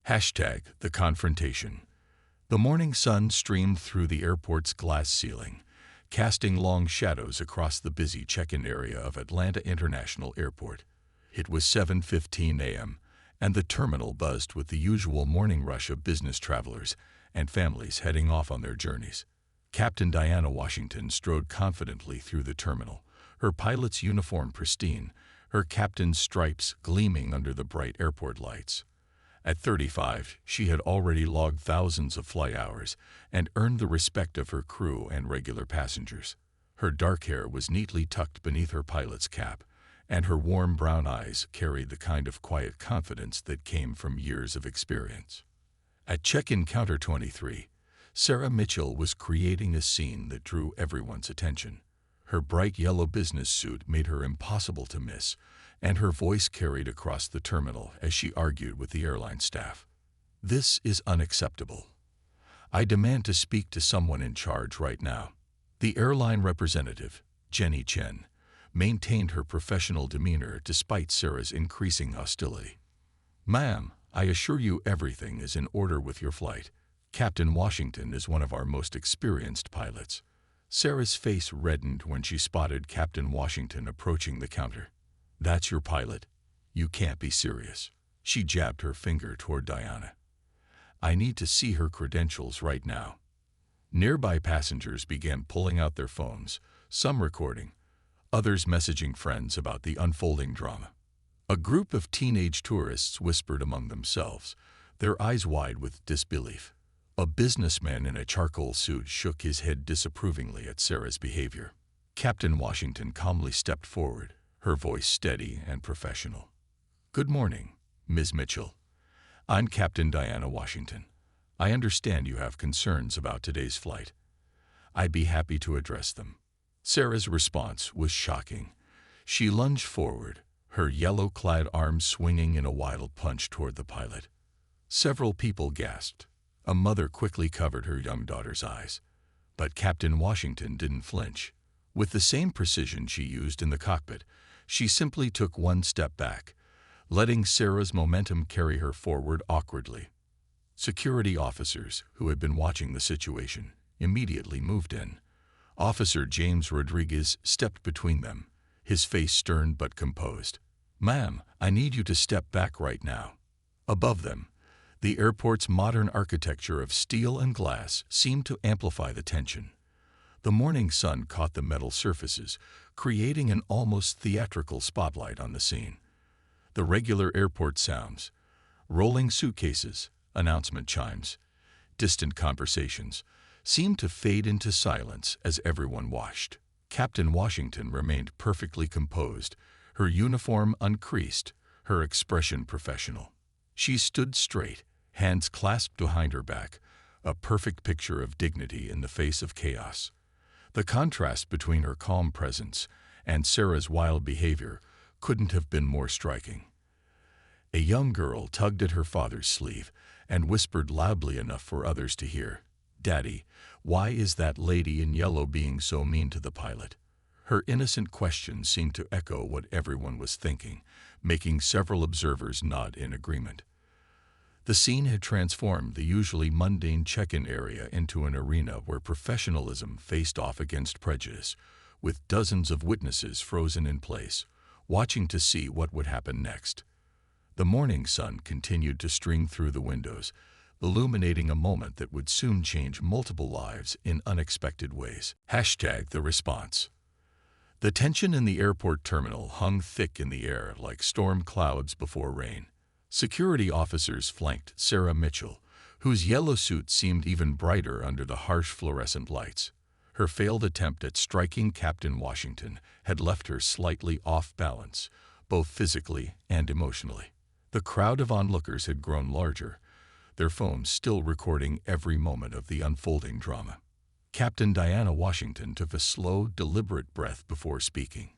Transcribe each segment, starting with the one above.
The confrontation. The morning sun streamed through the airport's glass ceiling, casting long shadows across the busy check-in area of Atlanta International Airport. It was 7:15 a.m., and the terminal buzzed with the usual morning rush of business travelers and families heading off on their journeys. Captain Diana Washington strode confidently through the terminal, her pilot's uniform pristine, her captain's stripes gleaming under the bright airport lights. At 35, she had already logged thousands of flight hours and earned the respect of her crew and regular passengers. Her dark hair was neatly tucked beneath her pilot's cap, and her warm brown eyes carried the kind of quiet confidence that came from years of experience. At check-in counter 23, Sarah Mitchell was creating a scene that drew everyone's attention. Her bright yellow business suit made her impossible to miss, and her voice carried across the terminal as she argued with the airline staff. "This is unacceptable. I demand to speak to someone in charge right now." The airline representative, Jenny Chen, maintained her professional demeanor despite Sarah's increasing hostility. "Ma'am, I assure you everything is in order with your flight. Captain Washington is one of our most experienced pilots." Sarah's face reddened when she spotted Captain Washington approaching the counter. "That's your pilot? You can't be serious." She jabbed her finger toward Diana. "I need to see her credentials right now." Nearby passengers began pulling out their phones, some recording, others messaging friends about the unfolding drama. A group of teenage tourists whispered among themselves, their eyes wide with disbelief. A businessman in a charcoal suit shook his head disapprovingly at Sarah's behavior. Captain Washington calmly stepped forward, her voice steady and professional. "Good morning, Ms. Mitchell. I'm Captain Diana Washington. I understand you have concerns about today's flight. I'd be happy to address them." Sarah's response was shocking. She lunged forward, her yellow-clad arms swinging in a wild punch toward the pilot. Several people gasped. A mother quickly covered her young daughter's eyes. But Captain Washington didn't flinch. With the same precision she used in the cockpit, she simply took one step back, letting Sarah's momentum carry her forward awkwardly. Security officers, who had been watching the situation, immediately moved in. Officer James Rodriguez stepped between them, his face stern but composed. "Ma'am, I need you to step back right now." Above them, the airport's modern architecture of steel and glass seemed to amplify the tension. The morning sun caught the metal surfaces, creating an almost theatrical spotlight on the scene. The regular airport sounds, rolling suitcases, announcement chimes, distant conversations, seemed to fade into silence as everyone watched. Captain Washington remained perfectly composed, her uniform uncreased, her expression professional. She stood straight, hands clasped behind her back, a perfect picture of dignity in the face of chaos. The contrast between her calm presence and Sarah's wild behavior couldn't have been more striking. A young girl tugged at her father's sleeve and whispered loudly enough for others to hear, "Daddy, why is that lady in yellow being so mean to the pilot?" Her innocent question seemed to echo what everyone was thinking, making several observers nod in agreement. The scene had transformed the usually mundane check-in area into an arena where professionalism faced off against prejudice, with dozens of witnesses frozen in place, watching to see what would happen next. The morning sun continued to stream through the windows, illuminating a moment that would soon change multiple lives in unexpected ways. The response. The tension in the airport terminal hung thick in the air like storm clouds before rain. Security officers flanked Sarah Mitchell, whose yellow suit seemed even brighter under the harsh fluorescent lights. Her failed attempt at striking Captain Washington had left her slightly off balance, both physically and emotionally. The crowd of onlookers had grown larger, their phones still recording every moment of the unfolding drama. Captain Diana Washington took a slow, deliberate breath before speaking.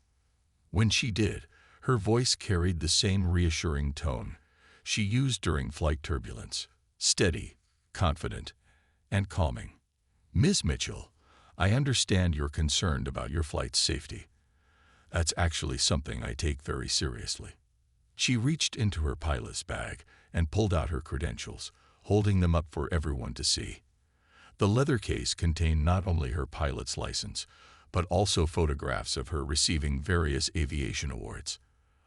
When she did, her voice carried the same reassuring tone she used during flight turbulence, steady, confident, and calming. "Ms. Mitchell, I understand you're concerned about your flight's safety. That's actually something I take very seriously." She reached into her pilot's bag and pulled out her credentials, holding them up for everyone to see. The leather case contained not only her pilot's license, but also photographs of her receiving various aviation awards.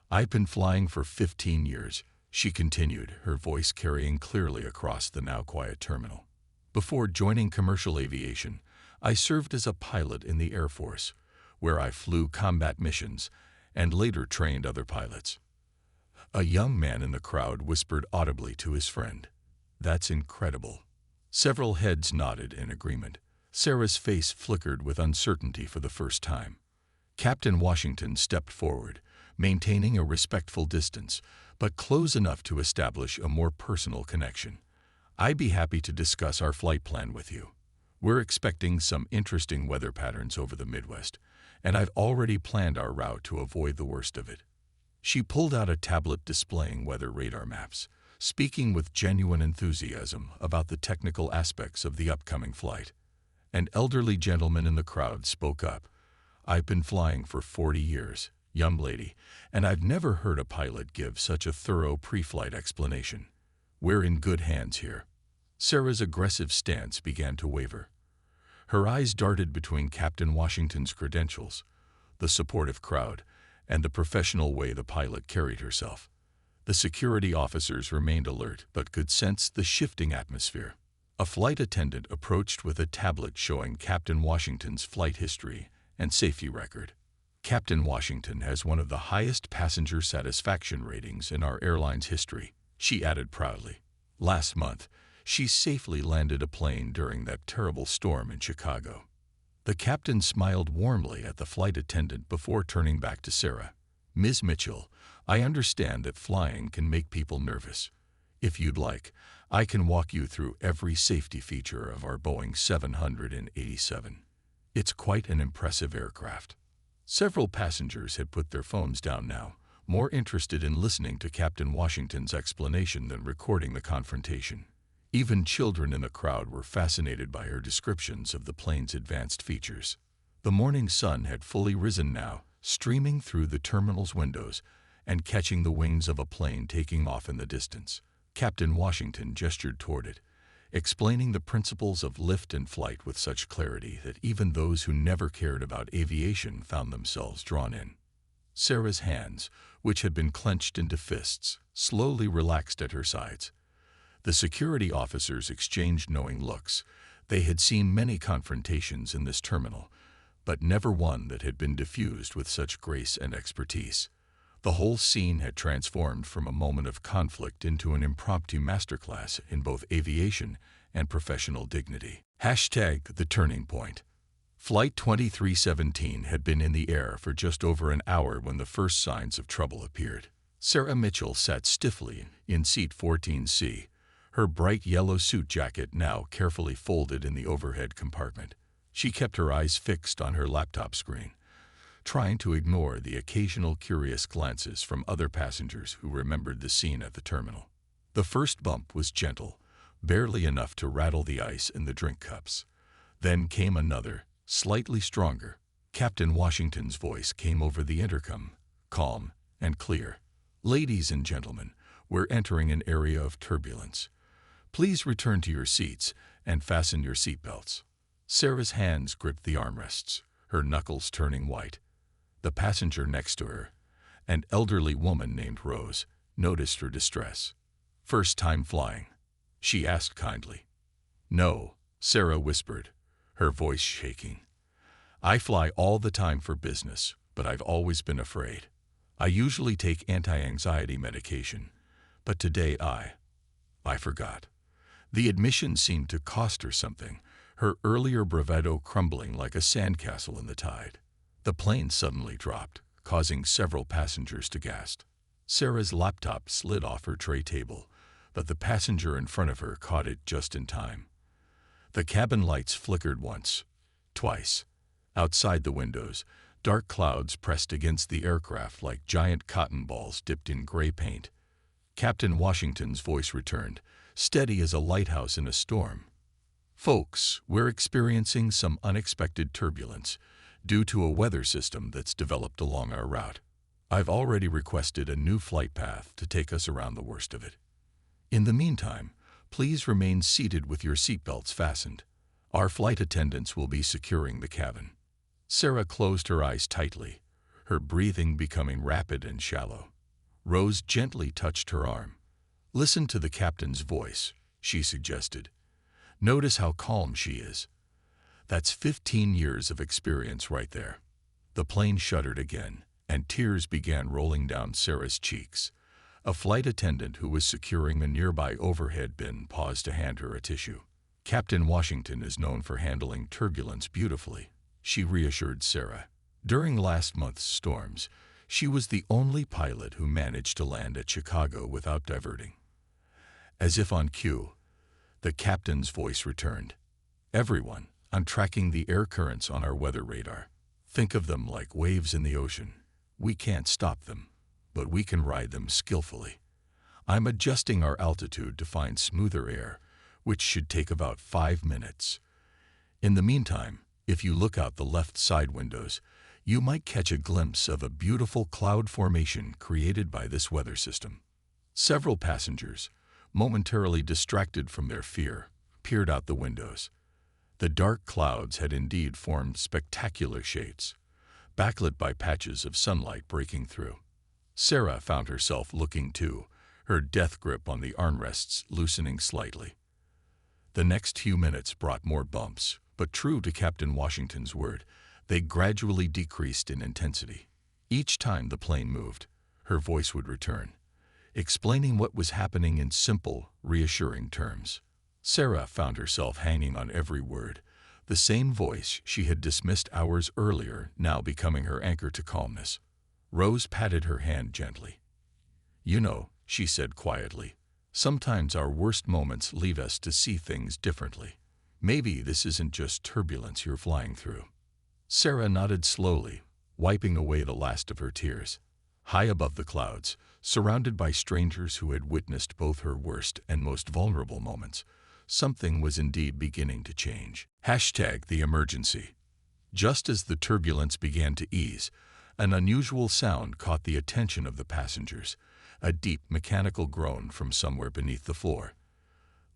"I've been flying for 15 years, she continued, her voice carrying clearly across the now quiet terminal. "Before joining commercial aviation, I served as a pilot in the Air Force, where I flew combat missions and later trained other pilots." A young man in the crowd whispered audibly to his friend, "That's incredible." Several heads nodded in agreement. Sarah's face flickered with uncertainty for the first time. Captain Washington stepped forward, maintaining a respectful distance, but close enough to establish a more personal connection. "I'd be happy to discuss our flight plan with you. We're expecting some interesting weather patterns over the Midwest, and I've already planned our route to avoid the worst of it." She pulled out a tablet displaying weather radar maps, speaking with genuine enthusiasm about the technical aspects of the upcoming flight. An elderly gentleman in the crowd spoke up. "I've been flying for 40 years, young lady, and I've never heard a pilot give such a thorough pre-flight explanation. We're in good hands here." Sarah's aggressive stance began to waver. Her eyes darted between Captain Washington's credentials, the supportive crowd, and the professional way the pilot carried herself. The security officers remained alert but could sense the shifting atmosphere. A flight attendant approached with a tablet showing Captain Washington's flight history and safety record. "Captain Washington has one of the highest passenger satisfaction ratings in our airline's history," she added proudly. "Last month, she safely landed a plane during that terrible storm in Chicago." The captain smiled warmly at the flight attendant before turning back to Sarah. "Ms. Mitchell, I understand that flying can make people nervous. If you'd like, I can walk you through every safety feature of our Boeing 787. It's quite an impressive aircraft." Several passengers had put their phones down now, more interested in listening to Captain Washington's explanation than recording the confrontation. Even children in the crowd were fascinated by her descriptions of the plane's advanced features. The morning sun had fully risen now, streaming through the terminal's windows and catching the wings of a plane taking off in the distance. Captain Washington gestured toward it, explaining the principles of lift and flight with such clarity that even those who never cared about aviation found themselves drawn in. Sarah's hands, which had been clenched into fists, slowly relaxed at her sides. The security officers exchanged knowing looks. They had seen many confrontations in this terminal, but never one that had been diffused with such grace and expertise. The whole scene had transformed from a moment of conflict into an impromptu masterclass in both aviation and professional dignity. #The Turning Point. Flight 2317 had been in the air for just over an hour when the first signs of trouble appeared. Sarah Mitchell sat stiffly in seat 14C, her bright yellow suit jacket now carefully folded in the overhead compartment. She kept her eyes fixed on her laptop screen, trying to ignore the occasional curious glances from other passengers who remembered the scene at the terminal. The first bump was gentle, barely enough to rattle the ice in the drink cups. Then came another, slightly stronger. Captain Washington's voice came over the intercom, calm and clear. "Ladies and gentlemen, we're entering an area of turbulence. Please return to your seats and fasten your seatbelts." Sarah's hands gripped the armrests, her knuckles turning white. The passenger next to her, an elderly woman named Rose, noticed her distress. "First time flying?" she asked kindly. "No," Sarah whispered, her voice shaking. "I fly all the time for business, but I've always been afraid. I usually take anti-anxiety medication, but today I forgot." The admission seemed to cost her something, her earlier bravado crumbling like a sandcastle in the tide. The plane suddenly dropped, causing several passengers to gasp. Sarah's laptop slid off her tray table, but the passenger in front of her caught it just in time. The cabin lights flickered once, twice. Outside the windows, dark clouds pressed against the aircraft like giant cotton balls dipped in gray paint. Captain Washington's voice returned, steady as a lighthouse in a storm. "Folks, we're experiencing some unexpected turbulence due to a weather system that's developed along our route. I've already requested a new flight path to take us around the worst of it. In the meantime, please remain seated with your seatbelts fastened. Our flight attendants will be securing the cabin." Sarah closed her eyes tightly, her breathing becoming rapid and shallow. Rose gently touched her arm. "Listen to the captain's voice," she suggested. "Notice how calm she is. That's 15 years of experience right there." The plane shuddered again, and tears began rolling down Sarah's cheeks. A flight attendant who was securing a nearby overhead bin paused to hand her a tissue. "Captain Washington is known for handling turbulence beautifully," she reassured Sarah. "During last month's storms, she was the only pilot who managed to land at Chicago without diverting." As if on cue, the captain's voice returned. "Everyone, I'm tracking the air currents on our weather radar. Think of them like waves in the ocean. We can't stop them, but we can ride them skillfully. I'm adjusting our altitude to find smoother air, which should take about 5 minutes. In the meantime, if you look out the left side windows, you might catch a glimpse of a beautiful cloud formation created by this weather system." Several passengers, momentarily distracted from their fear, peered out the windows. The dark clouds had indeed formed spectacular shapes, backlit by patches of sunlight breaking through. Sarah found herself looking too, her death grip on the armrests loosening slightly. The next few minutes brought more bumps, but true to Captain Washington's word, they gradually decreased in intensity. Each time the plane moved, her voice would return, explaining what was happening in simple, reassuring terms. Sarah found herself hanging on every word, the same voice she had dismissed hours earlier now becoming her anchor to calmness. Rose patted her hand gently. "You know," she said quietly, "sometimes our worst moments lead us to see things differently. Maybe this isn't just turbulence you're flying through." Sarah nodded slowly, wiping away the last of her tears. High above the clouds, surrounded by strangers who had witnessed both her worst and most vulnerable moments, something was indeed beginning to change. #the emergency. Just as the turbulence began to ease, an unusual sound caught the attention of the passengers, a deep mechanical groan from somewhere beneath the floor.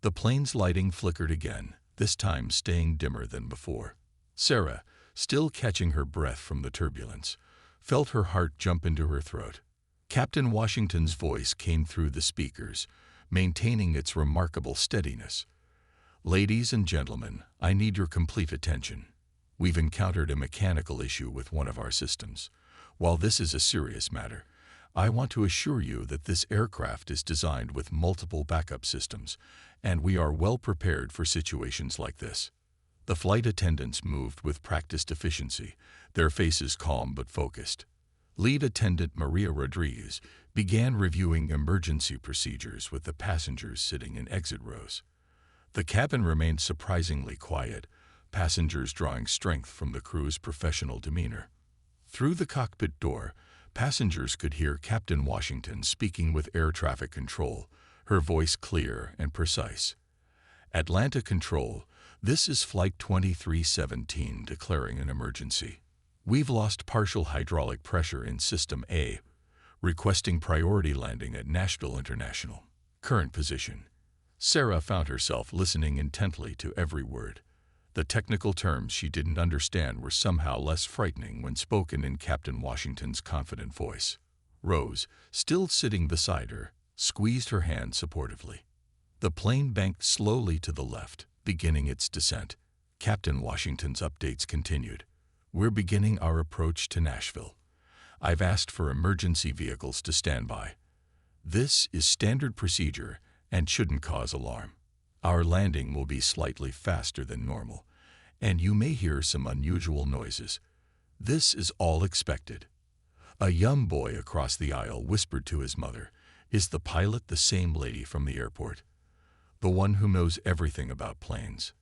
The plane's lighting flickered again, this time staying dimmer than before. Sarah, still catching her breath from the turbulence, felt her heart jump into her throat. Captain Washington's voice came through the speakers, maintaining its remarkable steadiness. "Ladies and gentlemen, I need your complete attention. We've encountered a mechanical issue with one of our systems. While this is a serious matter, I want to assure you that this aircraft is designed with multiple backup systems, and we are well prepared for situations like this." The flight attendants moved with practiced efficiency, their faces calm but focused. Lead Attendant Maria Rodriguez began reviewing emergency procedures with the passengers sitting in exit rows. The cabin remained surprisingly quiet, passengers drawing strength from the crew's professional demeanor. Through the cockpit door, passengers could hear Captain Washington speaking with air traffic control, her voice clear and precise. "Atlanta Control, this is Flight 2317 declaring an emergency. We've lost partial hydraulic pressure in System A, requesting priority landing at Nashville International. Current position." Sarah found herself listening intently to every word. The technical terms she didn't understand were somehow less frightening when spoken in Captain Washington's confident voice. Rose, still sitting beside her, squeezed her hand supportively. The plane banked slowly to the left, beginning its descent. Captain Washington's updates continued. "We're beginning our approach to Nashville. I've asked for emergency vehicles to stand by. This is standard procedure and shouldn't cause alarm. Our landing will be slightly faster than normal, and you may hear some unusual noises. This is all expected." A young boy across the aisle whispered to his mother, "Is the pilot the same lady from the airport? The one who knows everything about planes?"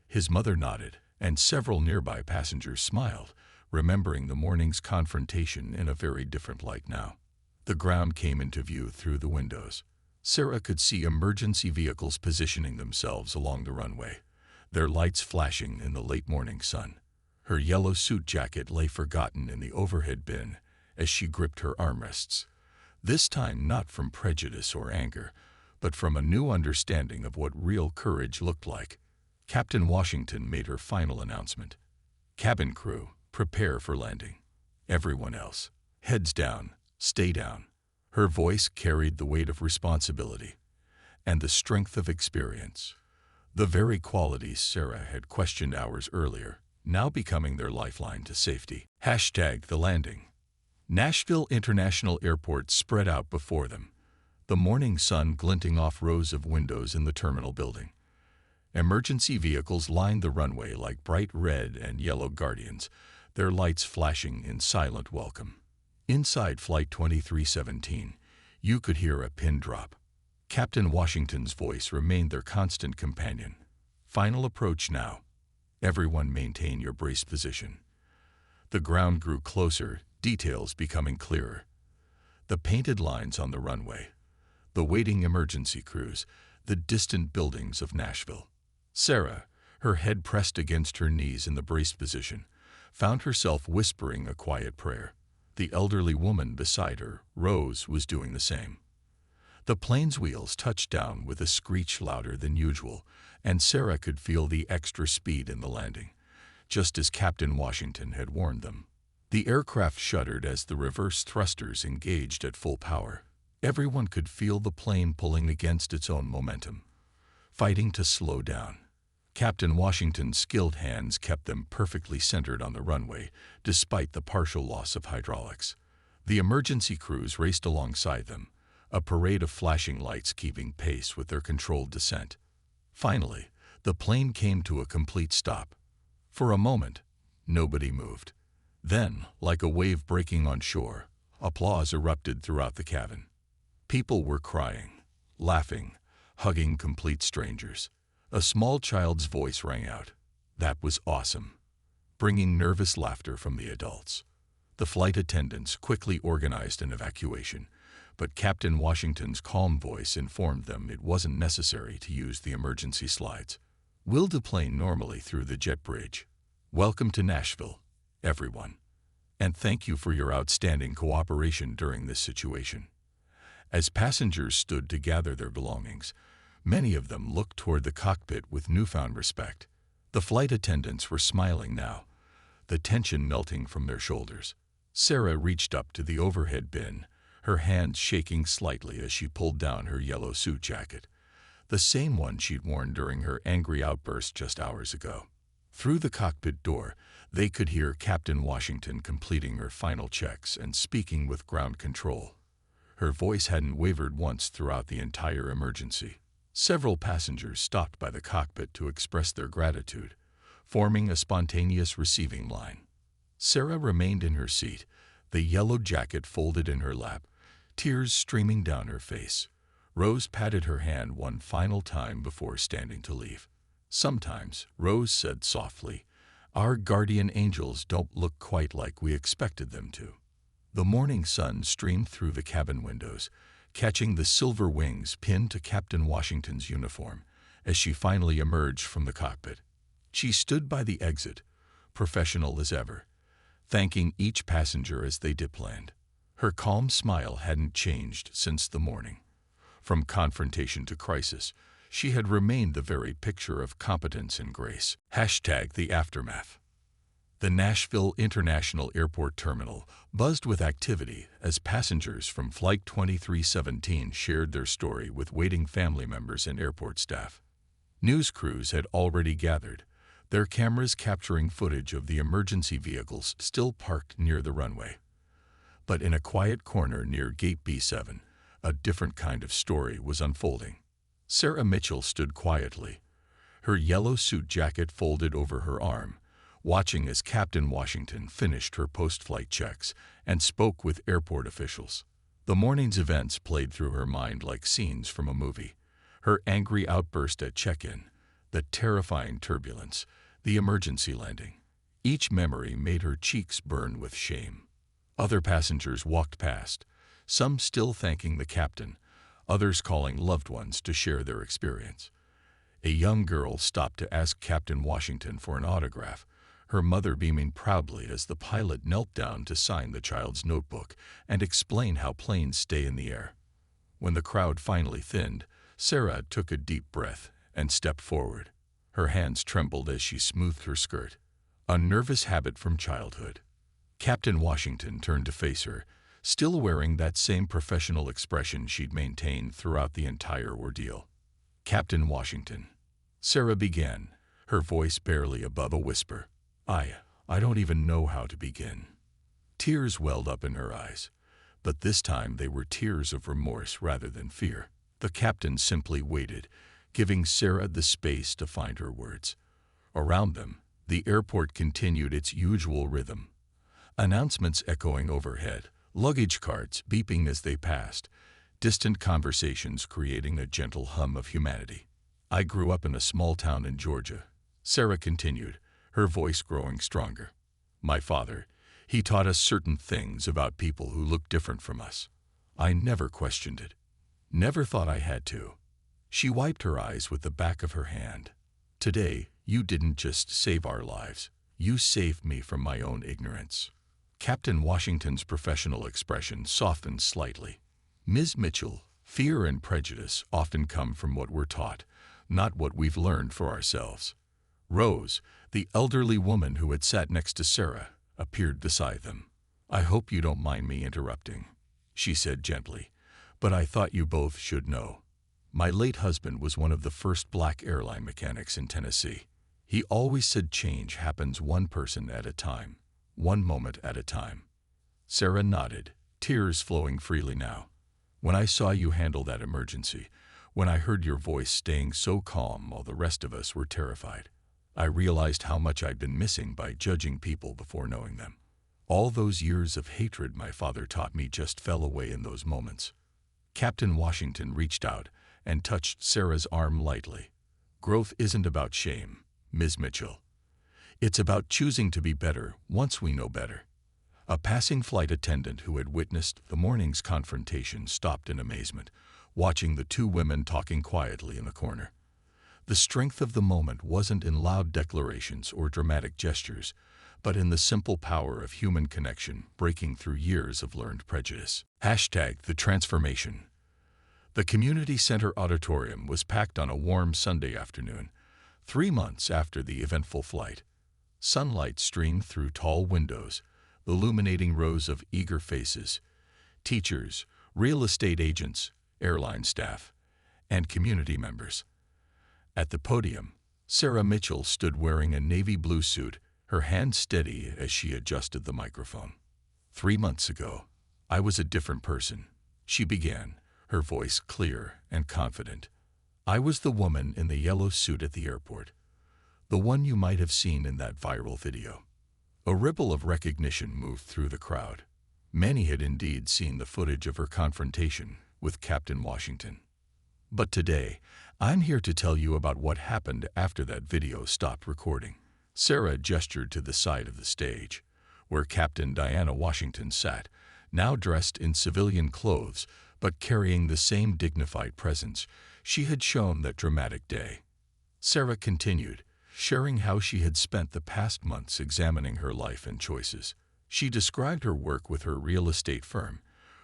His mother nodded, and several nearby passengers smiled, remembering the morning's confrontation in a very different light now. The ground came into view through the windows. Sarah could see emergency vehicles positioning themselves along the runway, their lights flashing in the late morning sun. Her yellow suit jacket lay forgotten in the overhead bin as she gripped her armrests, this time not from prejudice or anger, but from a new understanding of what real courage looked like. Captain Washington made her final announcement. "Cabin crew, prepare for landing. Everyone else, heads down, stay down." Her voice carried the weight of responsibility and the strength of experience, the very qualities Sarah had questioned hours earlier, now becoming their lifeline to safety. #The landing. Nashville International Airport spread out before them, the morning sun glinting off rows of windows in the terminal building. Emergency vehicles lined the runway like bright red and yellow guardians, their lights flashing in silent welcome. Inside Flight 2317, you could hear a pin drop. Captain Washington's voice remained their constant companion. "Final approach now. Everyone maintain your brace position." The ground grew closer, details becoming clearer. The painted lines on the runway, the waiting emergency crews, the distant buildings of Nashville. Sarah, her head pressed against her knees in the braced position, found herself whispering a quiet prayer. The elderly woman beside her, Rose, was doing the same. The plane's wheels touched down with a screech louder than usual, and Sarah could feel the extra speed in the landing, just as Captain Washington had warned them. The aircraft shuddered as the reverse thrusters engaged at full power. Everyone could feel the plane pulling against its own momentum, fighting to slow down. Captain Washington's skilled hands kept them perfectly centered on the runway, despite the partial loss of hydraulics. The emergency crews raced alongside them, a parade of flashing lights keeping pace with their controlled descent. Finally, the plane came to a complete stop. For a moment, nobody moved. Then, like a wave breaking on shore, applause erupted throughout the cabin. People were crying, laughing, hugging complete strangers. A small child's voice rang out. "That was awesome," bringing nervous laughter from the adults. The flight attendants quickly organized an evacuation, but Captain Washington's calm voice informed them it wasn't necessary to use the emergency slides. "We'll deplane normally through the jet bridge. Welcome to Nashville, everyone. And thank you for your outstanding cooperation during this situation." As passengers stood to gather their belongings, many of them looked toward the cockpit with newfound respect. The flight attendants were smiling now, the tension melting from their shoulders. Sarah reached up to the overhead bin, her hands shaking slightly as she pulled down her yellow suit jacket, the same one she'd worn during her angry outburst just hours ago. Through the cockpit door, they could hear Captain Washington completing her final checks and speaking with ground control. Her voice hadn't wavered once throughout the entire emergency. Several passengers stopped by the cockpit to express their gratitude, forming a spontaneous receiving line. Sarah remained in her seat, the yellow jacket folded in her lap, tears streaming down her face. Rose patted her hand one final time before standing to leave. "Sometimes," Rose said softly, "our guardian angels don't look quite like we expected them to." The morning sun streamed through the cabin windows, catching the silver wings pinned to Captain Washington's uniform as she finally emerged from the cockpit. She stood by the exit, professional as ever, thanking each passenger as they deplaned. Her calm smile hadn't changed since the morning. From confrontation to crisis, she had remained the very picture of competence and grace. #The aftermath. The Nashville International Airport terminal buzzed with activity as passengers from Flight 2317 shared their story with waiting family members and airport staff. News crews had already gathered, their cameras capturing footage of the emergency vehicles still parked near the runway. But in a quiet corner near Gate B7, a different kind of story was unfolding. Sarah Mitchell stood quietly, her yellow suit jacket folded over her arm, watching as Captain Washington finished her post-flight checks and spoke with airport officials. The morning's events played through her mind like scenes from a movie. Her angry outburst at check-in, the terrifying turbulence, the emergency landing. Each memory made her cheeks burn with shame. Other passengers walked past, some still thanking the captain, others calling loved ones to share their experience. A young girl stopped to ask Captain Washington for an autograph, her mother beaming proudly as the pilot knelt down to sign the child's notebook and explain how planes stay in the air. When the crowd finally thinned, Sarah took a deep breath and stepped forward. Her hands trembled as she smoothed her skirt, a nervous habit from childhood. Captain Washington turned to face her, still wearing that same professional expression she'd maintained throughout the entire ordeal. "Captain Washington," Sarah began, her voice barely above a whisper. I don't even know how to begin." Tears welled up in her eyes, but this time they were tears of remorse rather than fear. The captain simply waited, giving Sarah the space to find her words. Around them, the airport continued its usual rhythm. Announcements echoing overhead, luggage carts beeping as they passed, distant conversations creating a gentle hum of humanity. "I grew up in a small town in Georgia," Sarah continued, her voice growing stronger. "My father, he taught us certain things about people who looked different from us. I never questioned it. Never thought I had to." She wiped her eyes with the back of her hand. "Today, you didn't just save our lives. You saved me from my own ignorance." Captain Washington's professional expression softened slightly. "Ms. Mitchell, fear and prejudice often come from what we're taught, not what we've learned for ourselves." Rose, the elderly woman who had sat next to Sarah, appeared beside them. "I hope you don't mind me interrupting," she said gently, "but I thought you both should know. My late husband was one of the first black airline mechanics in Tennessee. He always said change happens one person at a time, one moment at a time." Sarah nodded, tears flowing freely now. "When I saw you handle that emergency, when I heard your voice staying so calm while the rest of us were terrified, I realized how much I'd been missing by judging people before knowing them. All those years of hatred my father taught me just fell away in those moments." Captain Washington reached out and touched Sarah's arm lightly. "Growth isn't about shame, Ms. Mitchell. It's about choosing to be better once we know better." A passing flight attendant who had witnessed the morning's confrontation stopped in amazement, watching the two women talking quietly in the corner. The strength of the moment wasn't in loud declarations or dramatic gestures, but in the simple power of human connection breaking through years of learned prejudice. #The Transformation. The community center auditorium was packed on a warm Sunday afternoon, 3 months after the eventful flight. Sunlight streamed through tall windows, illuminating rows of eager faces: teachers, real estate agents, airline staff, and community members. At the podium, Sarah Mitchell stood wearing a navy blue suit, her hand steady as she adjusted the microphone. "3 months ago, I was a different person," she began, her voice clear and confident. "I was the woman in the yellow suit at the airport, the one you might have seen in that viral video." A ripple of recognition moved through the crowd. Many had indeed seen the footage of her confrontation with Captain Washington. "But today, I'm here to tell you about what happened after that video stopped recording." Sarah gestured to the side of the stage, where Captain Diana Washington sat, now dressed in civilian clothes, but carrying the same dignified presence she had shown that dramatic day. Sarah continued, sharing how she had spent the past months examining her life and choices. She described her work with her real estate firm,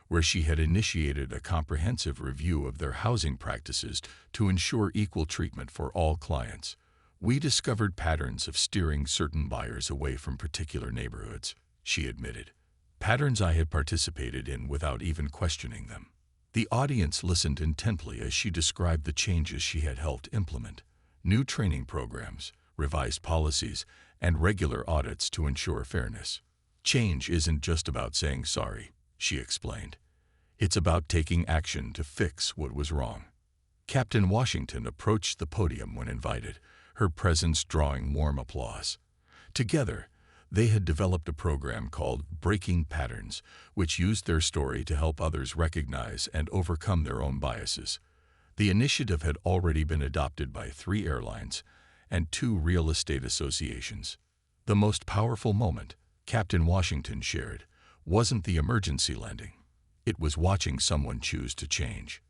where she had initiated a comprehensive review of their housing practices to ensure equal treatment for all clients. "We discovered patterns of steering certain buyers away from particular neighborhoods," she admitted. "Patterns I had participated in without even questioning them." The audience listened intently as she described the changes she had helped implement: new training programs, revised policies, and regular audits to ensure fairness. "Change isn't just about saying sorry," she explained. "It's about taking action to fix what was wrong." Captain Washington approached the podium when invited, her presence drawing warm applause. Together, they had developed a program called Breaking Patterns, which used their story to help others recognize and overcome their own biases. The initiative had already been adopted by 3 airlines and 2 real estate associations. The most powerful moment, Captain Washington shared, wasn't the emergency landing. It was watching someone choose to change.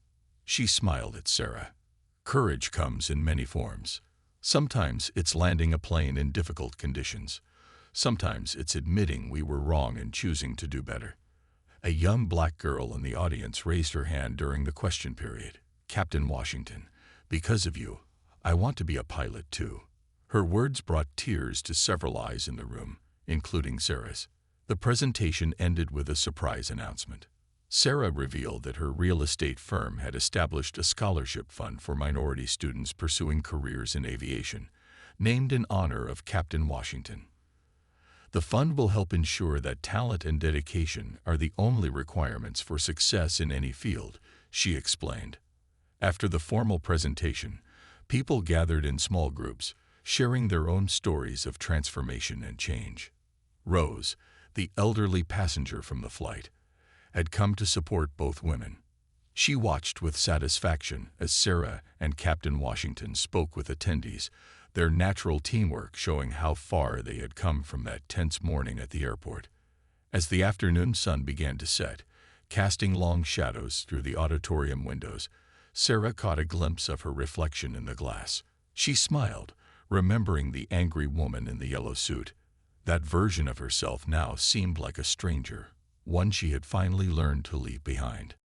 She smiled at Sarah. "Courage comes in many forms. Sometimes it's landing a plane in difficult conditions. Sometimes it's admitting we were wrong and choosing to do better." A young black girl in the audience raised her hand during the question period. Captain Washington, because of you, I want to be a pilot too." Her words brought tears to several eyes in the room, including Sarah's. The presentation ended with a surprise announcement. Sarah revealed that her real estate firm had established a scholarship fund for minority students pursuing careers in aviation, named in honor of Captain Washington. The fund will help ensure that talent and dedication are the only requirements for success in any field, she explained. After the formal presentation, people gathered in small groups, sharing their own stories of transformation and change. Rose, the elderly passenger from the flight, had come to support both women. She watched with satisfaction as Sarah and Captain Washington spoke with attendees, their natural teamwork showing how far they had come from that tense morning at the airport. As the afternoon sun began to set, casting long shadows through the auditorium windows, Sarah caught a glimpse of her reflection in the glass. She smiled, remembering the angry woman in the yellow suit. That version of herself now seemed like a stranger, one she had finally learned to leave behind.